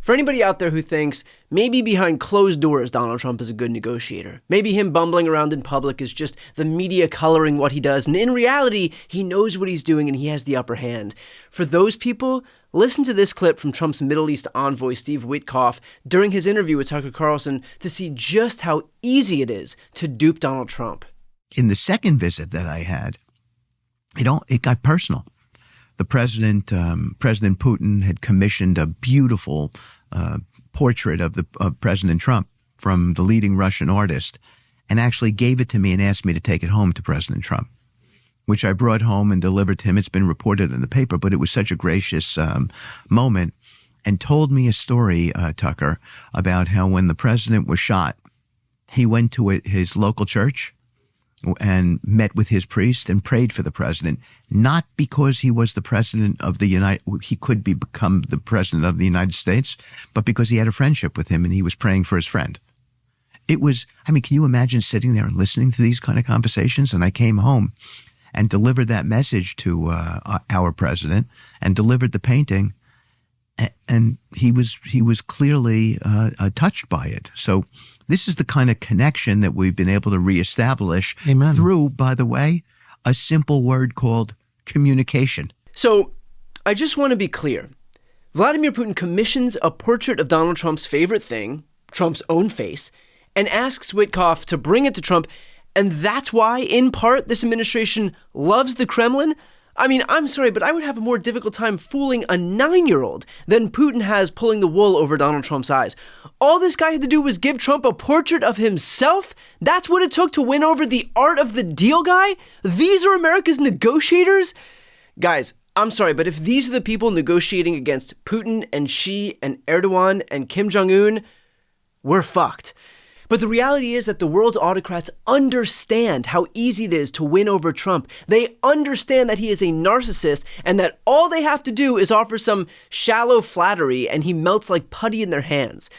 For anybody out there who thinks maybe behind closed doors Donald Trump is a good negotiator, maybe him bumbling around in public is just the media coloring what he does, and in reality, he knows what he's doing and he has the upper hand. For those people, listen to this clip from Trump's Middle East envoy, Steve Witkoff, during his interview with Tucker Carlson to see just how easy it is to dupe Donald Trump. In the second visit that I had, it got personal. The President Putin had commissioned a beautiful portrait of President Trump from the leading Russian artist and actually gave it to me and asked me to take it home to President Trump, which I brought home and delivered to him. It's been reported in the paper, but it was such a gracious moment, and told me a story, Tucker, about how when the president was shot, he went to his local church and met with his priest and prayed for the president, not because he was the president of he could become the president of the United States, but because he had a friendship with him and he was praying for his friend. It was, can you imagine sitting there and listening to these kind of conversations? And I came home and delivered that message to our president and delivered the painting, and he was clearly touched by it. So this is the kind of connection that we've been able to reestablish through, by the way, a simple word called communication. So I just want to be clear. Vladimir Putin commissions a portrait of Donald Trump's favorite thing, Trump's own face, and asks Witkoff to bring it to Trump. And that's why, in part, this administration loves the Kremlin. I'm sorry, but I would have a more difficult time fooling a 9-year-old than Putin has pulling the wool over Donald Trump's eyes. All this guy had to do was give Trump a portrait of himself? That's what it took to win over the art of the deal guy? These are America's negotiators? Guys, I'm sorry, but if these are the people negotiating against Putin and Xi and Erdogan and Kim Jong-un, we're fucked. But the reality is that the world's autocrats understand how easy it is to win over Trump. They understand that he is a narcissist and that all they have to do is offer some shallow flattery and he melts like putty in their hands.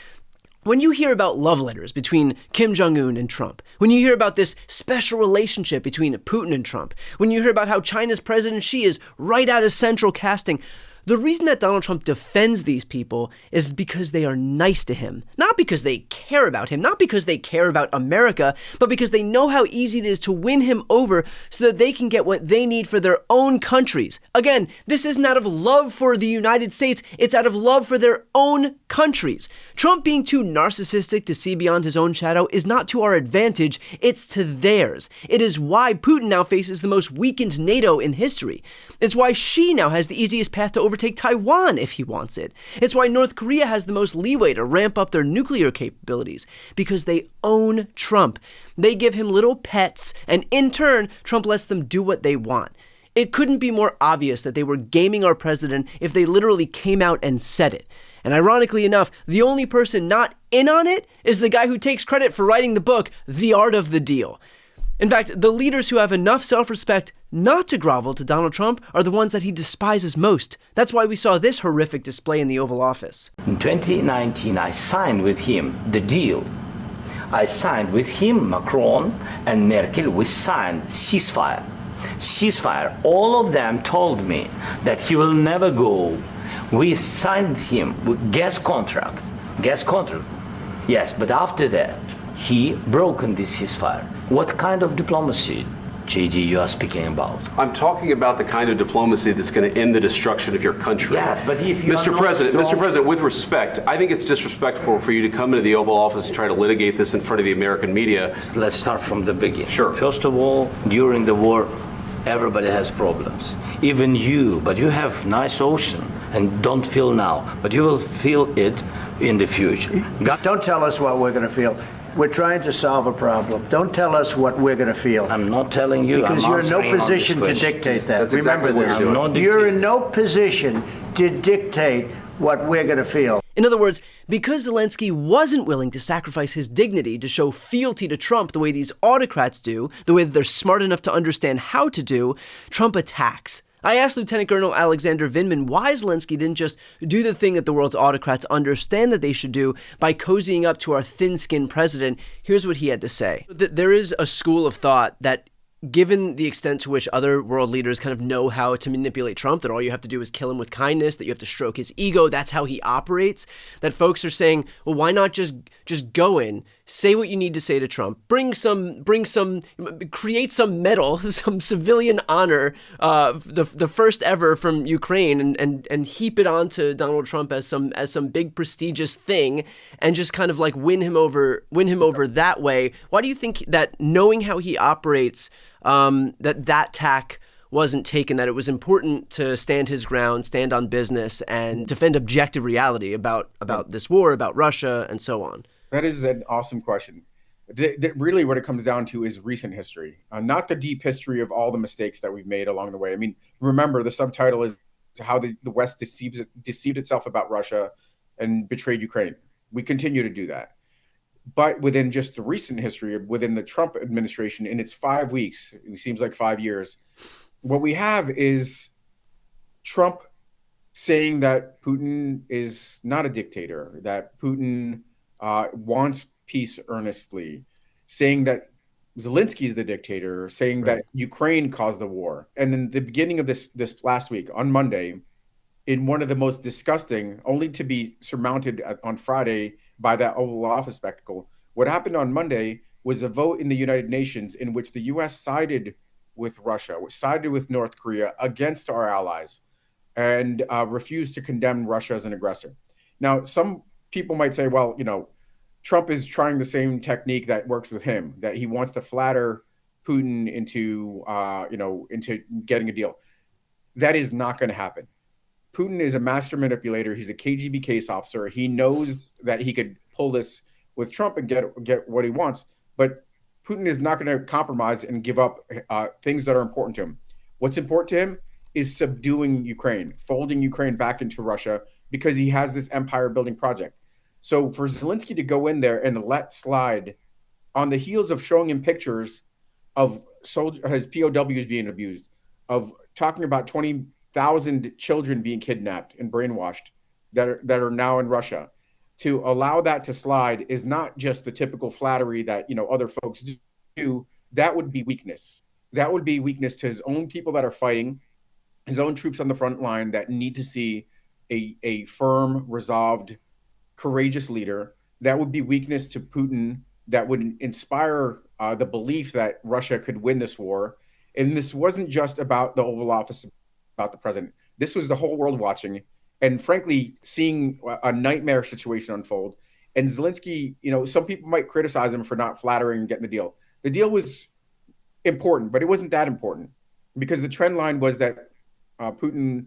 When you hear about love letters between Kim Jong-un and Trump, when you hear about this special relationship between Putin and Trump, when you hear about how China's President Xi is right out of central casting, the reason that Donald Trump defends these people is because they are nice to him. Not because they care about him, not because they care about America, but because they know how easy it is to win him over so that they can get what they need for their own countries. Again, this isn't out of love for the United States, it's out of love for their own countries. Trump being too narcissistic to see beyond his own shadow is not to our advantage, it's to theirs. It is why Putin now faces the most weakened NATO in history. It's why Xi now has the easiest path to overtake Taiwan if he wants it. It's why North Korea has the most leeway to ramp up their nuclear capabilities, because they own Trump. They give him little pets, and in turn, Trump lets them do what they want. It couldn't be more obvious that they were gaming our president if they literally came out and said it. And ironically enough, the only person not in on it is the guy who takes credit for writing the book, The Art of the Deal. In fact, the leaders who have enough self-respect not to grovel to Donald Trump are the ones that he despises most. That's why we saw this horrific display in the Oval Office. In 2019, I signed with him the deal. I signed with him, Macron and Merkel, we signed ceasefire. Ceasefire. All of them told me that he will never go. We signed him with gas contract. Yes, but after that, he broken this ceasefire. What kind of diplomacy, JD, you are speaking about? I'm talking about the kind of diplomacy that's going to end the destruction of your country. Yes, but if you Mr. President, with respect, I think it's disrespectful for you to come into the Oval Office and try to litigate this in front of the American media. Let's start from the beginning. Sure. First of all, during the war, everybody has problems. Even you, but you have nice ocean and don't feel now, but you will feel it in the future. Don't tell us what we're going to feel. We're trying to solve a problem. Don't tell us what we're going to feel. I'm not telling you. Because you're in no position to dictate that. That's exactly Remember this. You're in no position to dictate what we're going to feel. In other words, because Zelensky wasn't willing to sacrifice his dignity to show fealty to Trump the way these autocrats do, the way that they're smart enough to understand how to do, Trump attacks. I asked Lieutenant Colonel Alexander Vindman why Zelensky didn't just do the thing that the world's autocrats understand that they should do by cozying up to our thin-skinned president. Here's what he had to say. There is a school of thought that given the extent to which other world leaders kind of know how to manipulate Trump, that all you have to do is kill him with kindness, that you have to stroke his ego, that's how he operates, that folks are saying, well, why not just go in, say what you need to say to Trump, create some medal, some civilian honor, the first ever from Ukraine, and heap it onto Donald Trump as some big prestigious thing, and just kind of like win him over that way. Why do you think that, knowing how he operates, that tack wasn't taken, that it was important to stand his ground, stand on business, and defend objective reality about this war, about Russia, and so on? That is an awesome question. Really what it comes down to is recent history, not the deep history of all the mistakes that we've made along the way. I mean, remember, the subtitle is how the West deceived itself about Russia and betrayed Ukraine. We continue to do that. But within just the recent history, within the Trump administration, in its 5 weeks, it seems like 5 years, what we have is Trump saying that Putin is not a dictator, that Putin wants peace earnestly, saying that Zelensky is the dictator, saying that Ukraine caused the war. And in the beginning of this last week, on Monday, in one of the most disgusting, only to be surmounted on Friday by that Oval Office spectacle, what happened on Monday was a vote in the United Nations in which the U.S. sided with Russia, sided with North Korea against our allies, and refused to condemn Russia as an aggressor. Now, some people might say, well, Trump is trying the same technique that works with him, that he wants to flatter Putin into getting a deal. That is not going to happen. Putin is a master manipulator. He's a KGB case officer. He knows that he could pull this with Trump and get what he wants. But Putin is not going to compromise and give up things that are important to him. What's important to him is subduing Ukraine, folding Ukraine back into Russia, because he has this empire building project. So for Zelensky to go in there and let slide on the heels of showing him pictures of his POWs being abused, of talking about 20,000 children being kidnapped and brainwashed that are now in Russia, to allow that to slide is not just the typical flattery that other folks do. That would be weakness. That would be weakness to his own people that are fighting, his own troops on the front line that need to see a firm, resolved, courageous leader. That would be weakness to Putin. That would inspire the belief that Russia could win this war. And this wasn't just about the Oval Office, about the president. This was the whole world watching, and frankly, seeing a nightmare situation unfold. And Zelensky, some people might criticize him for not flattering and getting the deal. The deal was important, but it wasn't that important, because the trend line was that Putin,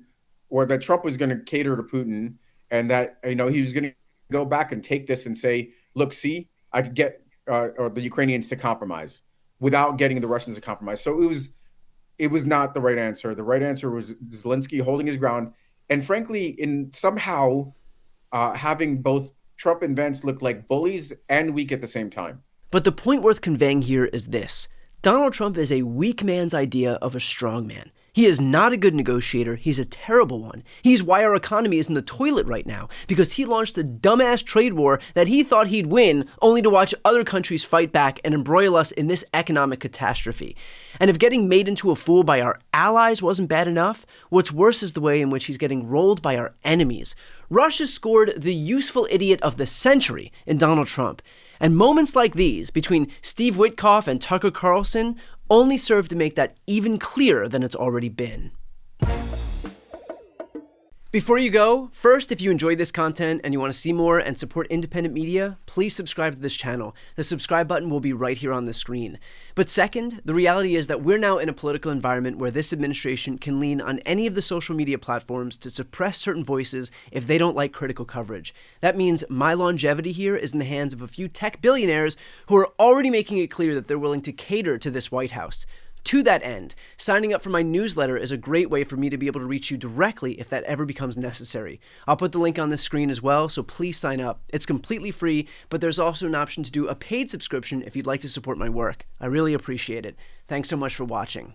or that Trump was going to cater to Putin, and that he was going to go back and take this and say, look, see, I could get the Ukrainians to compromise without getting the Russians to compromise. So it was not the right answer. The right answer was Zelensky holding his ground, and frankly, in somehow having both Trump and Vance look like bullies and weak at the same time. But the point worth conveying here is this: Donald Trump is a weak man's idea of a strong man. He is not a good negotiator. He's a terrible one. He's why our economy is in the toilet right now, because he launched a dumbass trade war that he thought he'd win, only to watch other countries fight back and embroil us in this economic catastrophe. And if getting made into a fool by our allies wasn't bad enough, what's worse is the way in which he's getting rolled by our enemies. Russia scored the useful idiot of the century in Donald Trump. And moments like these, between Steve Witkoff and Tucker Carlson, only serve to make that even clearer than it's already been. Before you go, first, if you enjoyed this content and you want to see more and support independent media, please subscribe to this channel. The subscribe button will be right here on the screen. But second, the reality is that we're now in a political environment where this administration can lean on any of the social media platforms to suppress certain voices if they don't like critical coverage. That means my longevity here is in the hands of a few tech billionaires who are already making it clear that they're willing to cater to this White House. To that end, signing up for my newsletter is a great way for me to be able to reach you directly if that ever becomes necessary. I'll put the link on this screen as well, so please sign up. It's completely free, but there's also an option to do a paid subscription if you'd like to support my work. I really appreciate it. Thanks so much for watching.